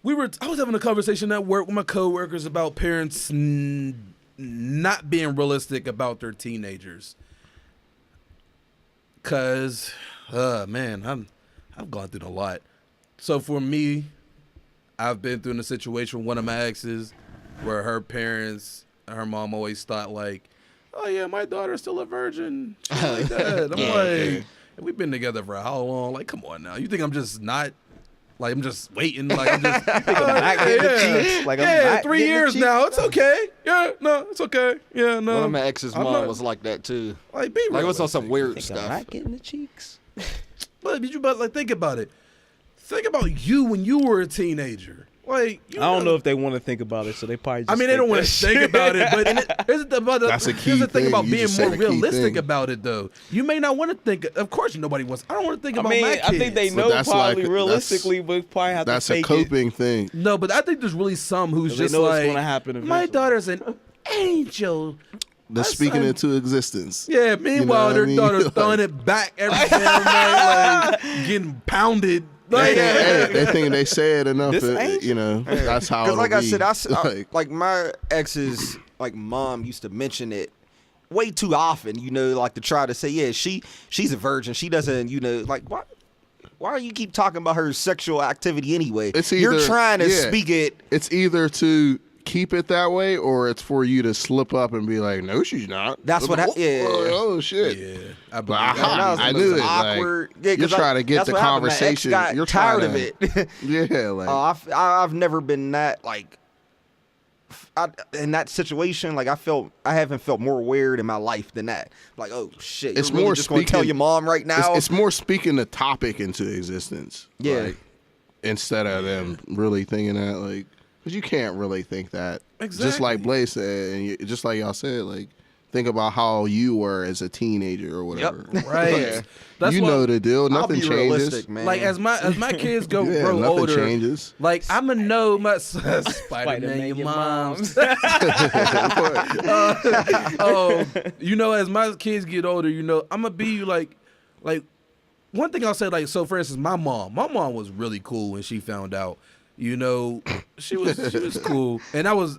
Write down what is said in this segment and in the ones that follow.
I was having a conversation at work with my coworkers about parents not being realistic about their teenagers. Cause, man, I've gone through a lot. So for me, I've been through in a situation with one of my exes where her parents, her mom always thought like, oh yeah, my daughter's still a virgin. Shit like that. I'm like, we've been together for how long? Like, come on now. You think I'm just not, like, I'm just waiting? Like, I'm just, I'm not getting the cheeks. Like, I'm not 3 years now. It's okay. Yeah, no, it's okay. Yeah, no. One of my ex's mom was like that too. Like, be like, it was on some weird I'm stuff. not getting the cheeks. But like, think about it. Think about you when you were a teenager. Like, I don't know if they want to think about it, so they probably just they don't want to think about it, but here's the thing about You being just more said a key realistic thing. about it, though. You may not want to think. Of course, nobody wants. I don't want to think about my kids. I think they But know that's probably like- realistically, but probably have to That's a fake coping thing. No, but I think there's really some who's They just know it's like, gonna happen my eventually. daughter's an angel. They're speaking into existence. Yeah, meanwhile, what I their mean? daughter's Like- throwing it back every damn night, like getting pounded. Like, They think they say it enough. This That, ain't- you know, that's how. Because like I it'll said, be. like my ex's like mom used to mention it way too often. You know, like to try to say, yeah, she's a virgin. She doesn't. You know, like what? Why do you keep talking about her sexual activity anyway? It's You're either- trying to yeah. speak it. It's either to keep it that way, or it's for you to slip up and be like, "No, she's not." That's what yeah. Oh shit. yeah, I But believe aha, that. That was the I most knew it. awkward. Like, Yeah, 'cause you're trying to get that's the what happened. My ex conversation. got You're tired trying of to, it. Yeah, like I've never been that like in that situation. Like I haven't felt more weird in my life than that. Like, oh shit, It's you're really more just gonna tell speaking- your mom right now. it's more speaking the topic into existence. Yeah. like, instead of them really thinking that, like, because you can't really think that. Just Exactly. like Blaze said, and just like y'all said, like, think about how you were as a teenager or whatever. Right. Yeah. That's you why- know the deal. I'll Nothing be changes. realistic, man. Like as my kids grow nothing older, changes. like I'ma know my Spider-Man, your mom's. You know, as my kids get older, you know, I'm gonna be like one thing I'll say, like, so for instance, my mom was really cool when she found out. You know, she was cool, and I was.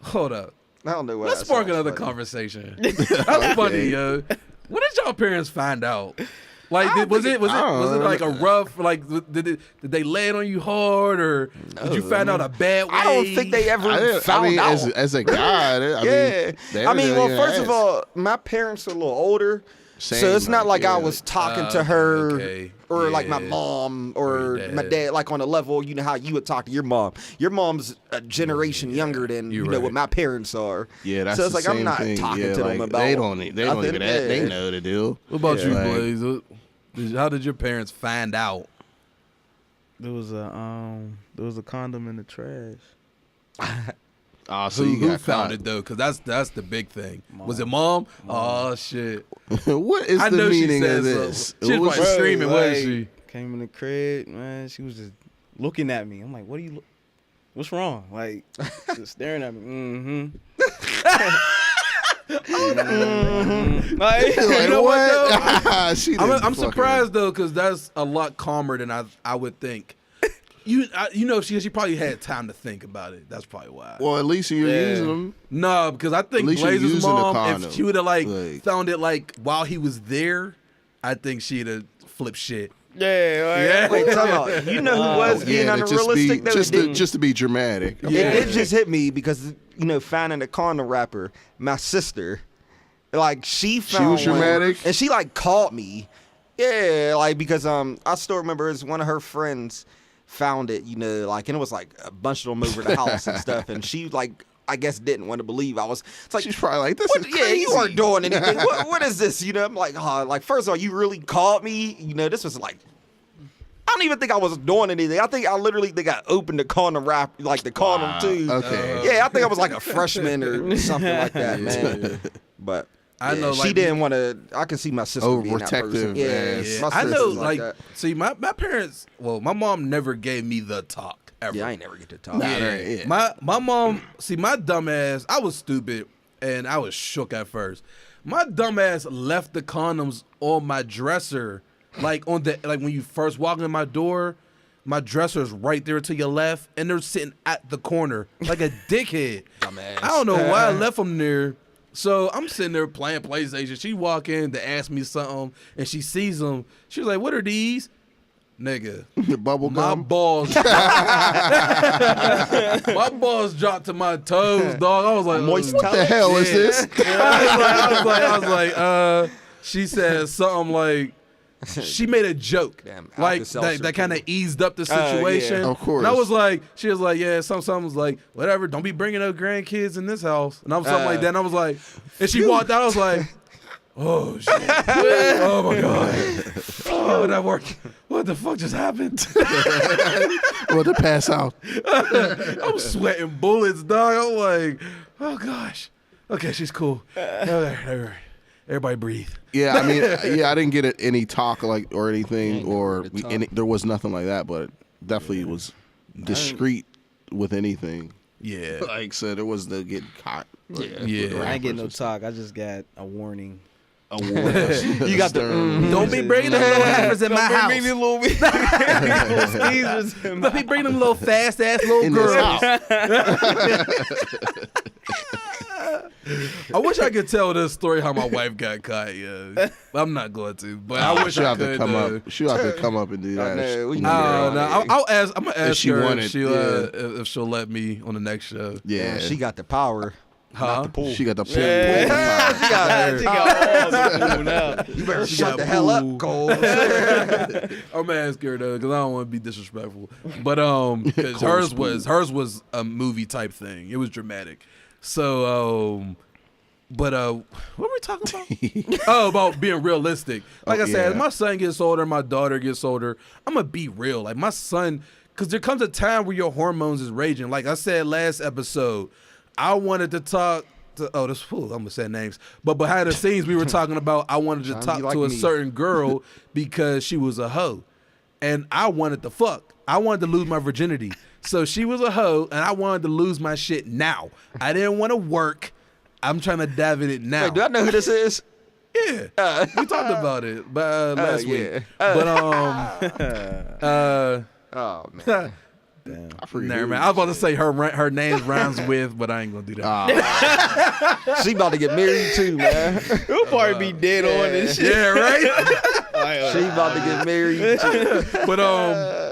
Hold up, I don't know what. let's that spark sounds another funny. conversation. That's funny, yo. When did y'all parents find out? Like, was it like a rough? Like, did they lay it on you hard, or did you find out a bad way? I don't think they ever found out. As a guy, Yeah. I mean, well, first of all, all, my parents are a little older. Same, So it's not like, like I yeah. was talking to her okay. or like my Yeah. mom Or or your my dad. dad, like on a level, you know how you would talk to your mom. Your mom's a generation younger than You're you know right. what my parents are. Yeah, that's so it's the like same I'm not thing. talking Yeah, to like, them about. They don't even. nothing. They Yeah. know the deal. What about you, Like- Blaze? How did your parents find out? There was a condom in the trash. Oh, so Who you got found caught. it though? Because that's the big thing. Was it mom? Oh shit! What is I the know she meaning said of this? something. She was What probably screaming, wasn't like, she? Came in the crib, man. She was just looking at me. I'm like, what are you? What's wrong? Like, just staring at me. Like, You know what, though? She I'm didn't fucking- surprised though, because that's a lot calmer than I would think. You know, she probably had time to think about it. That's probably why. Well, at least you're Yeah. using them. No, because I think At least you're Blaze's using the mom, condom. if she would have like Like- found it like while he was there, I think she'd have flipped shit. yeah. Wait, time out. You know who was being Yeah, to unrealistic though? just It didn't- to be dramatic. It did just hit me because you know finding a condom wrapper. My sister, like she found was one, dramatic? and she like called me. Yeah, like because I still remember as one of her friends found it. You know, like and it was like a bunch of them over the house and stuff, and she like. I guess didn't want to believe I was. It's like She's probably like, this what, is yeah, crazy. you weren't doing anything. What is this? You know, I'm like, like first of all, you really called me. You know, this was like, I don't even think I was doing anything. I literally think I opened the condom wrap, like the condom too. Okay. Yeah, I think I was like a freshman or something like that, man. But I know, she like, didn't want to. I can see my sister being that person. Overprotective Yeah, ass. my I know, sister's like, that. see, my parents. Well, my mom never gave me the talk ever. Yeah, I ain't never get to talk. Yeah. My mom, see, my dumb ass, I was stupid and I was shook at first. My dumb ass left the condoms on my dresser, like when you first walk in my door. my dresser is right there to your left, and they're sitting at the corner like a dickhead. Dumbass. I don't know why I left them there. So I'm sitting there playing PlayStation. She walk in to ask me something, and she sees them. She was like, "What are these?" Nigga, Bubble my gum. balls, my balls dropped to my toes, dog. I was like, Moist What the hell is this? I was like, she said something like, she made a joke, Damn, like Alka-Seltzer that kind of too. eased up the Yeah. situation. Of course. And I was like, she was like, yeah, something was like, whatever, don't be bringing up grandkids in this house, and I was something like that. And I was like, and she walked out. I was like, oh shit, oh my god, oh that worked. What the fuck just happened? Well, to pass out. I'm sweating bullets, dog. I'm like, oh gosh. Okay, she's cool. Okay, everybody breathe. Yeah, I mean, I didn't get any talk like or anything, or to talk. there was nothing like that, but definitely was discreet with anything. Yeah. Like I said, there was no getting caught. Yeah. I ain't getting no talk. I just got a warning. You got the, Don't be bringing them little heifers in my house. little skeezers. Don't be bringing them little fast ass little In this girls. house. I wish I could tell this story how my wife got caught. Yeah, I'm not going to, but I wish she'll I have could. to come up. She'll have to come up and do that. know, we No, Yeah. no, I'll ask. I'm gonna ask she her wanted, if she'll let me on the next show. Yeah, She got the power. Huh? Not the pool. She got the pull. Yeah. She got She got all the food now. You better She shut got the hell up, pool. Cole. I'm gonna ask her though, because I don't want to be disrespectful. But because hers was a movie type thing. It was dramatic. So but what were we talking about? Oh, about being realistic. Like I said, as yeah. my son gets older, my daughter gets older, I'm gonna be real. Like my son, because there comes a time where your hormones is raging. Like I said last episode, I wanted to talk to I'm gonna say names, but behind the scenes we were talking about I wanted to Sound talk like to a me. certain girl because she was a hoe, and I wanted to fuck. I wanted to lose my virginity. So she was a hoe, and I wanted to lose my shit now. I didn't want to work. I'm trying to dive in it now. Wait, do I know who this is? Yeah, we talked about it last week. yeah. But Oh man. I forget. never mind. I was about to say her name rhymes with, but I ain't gonna do that. She about to get married too, man. He'll probably be dead on and shit. Yeah, right. She about to get married too. But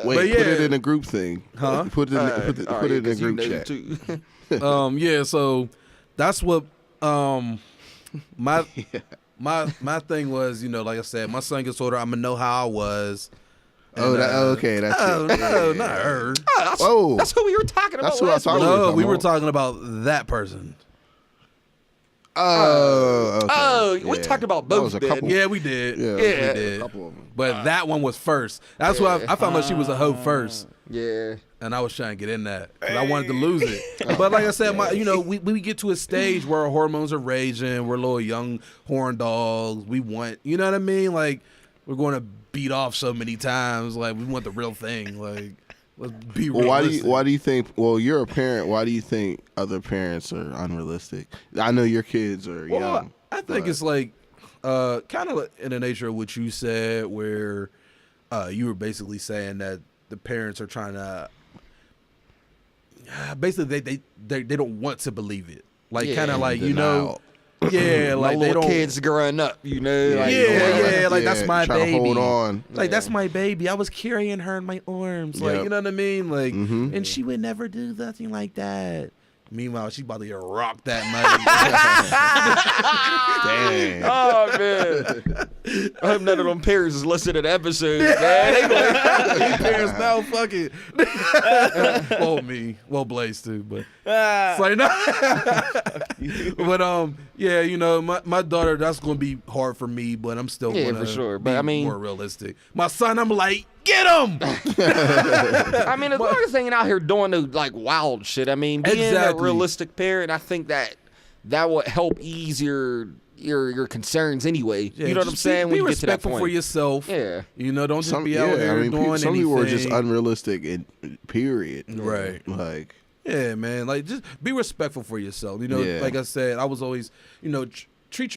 Wait, but yeah, put it in a group thing. Huh? Put it in, All put it in a 'cause you group know chat. too. yeah. So that's what my thing was. You know, like I said, my son gets older. I'm gonna know how I was. Oh, And, okay, that's Oh it. no, not her. Oh, That's who we were talking about. That's who I last thought week. we were No, talking we were about. talking about that person. oh, okay. Oh, we Yeah. talked about That both was a then. couple. Yeah, we did. Yeah, we Yeah. did. A couple of them. But that one was first. That's why I found out she was a hoe first, Yeah. and I was trying to get in that because I wanted to lose it. But like I said, we get to a stage where our hormones are raging. We're little young horn dogs. We want, you know what I mean? Like we're going to beat off so many times. Like we want the real thing. Like let's be Well, realistic. why do you think? Well, you're a parent. Why do you think other parents are unrealistic? I know your kids are Well, young. I think it's like kind of in the nature of what you said, where you were basically saying that the parents are trying to basically they don't want to believe it, like kind of like Denial. yeah, My like they little don't. kids growing up, you know. Like, Yeah, like that's my trying baby. to hold on. Like that's Yeah. my baby. I was carrying her in my arms, like Yep. you know what I mean. Like, Mhm. and she would never do nothing like that. Meanwhile, she about to get rocked that night. Dang. Oh man. I hope none of them parents is listening to the episode, man. They like, These parents now, fuck it. Well, me, well, Blaze too, but it's like no. But yeah, you know, my daughter, that's gonna be hard for me, but I'm still Yeah, gonna for sure. But be I mean- more realistic. My son, I'm like, get him. I mean, as long as they ain't out here doing no like wild shit. I mean, being a Exactly. realistic parent, I think that would help ease your concerns anyway. Yeah, you know what I'm just saying? Be When you get to that respectful point. for yourself. Yeah. You know, don't just be out here doing some anything. people are just unrealistic. Period. Right. Like. Yeah, man. Like, just be respectful for yourself. You know, Yeah. like I said, I was always, treat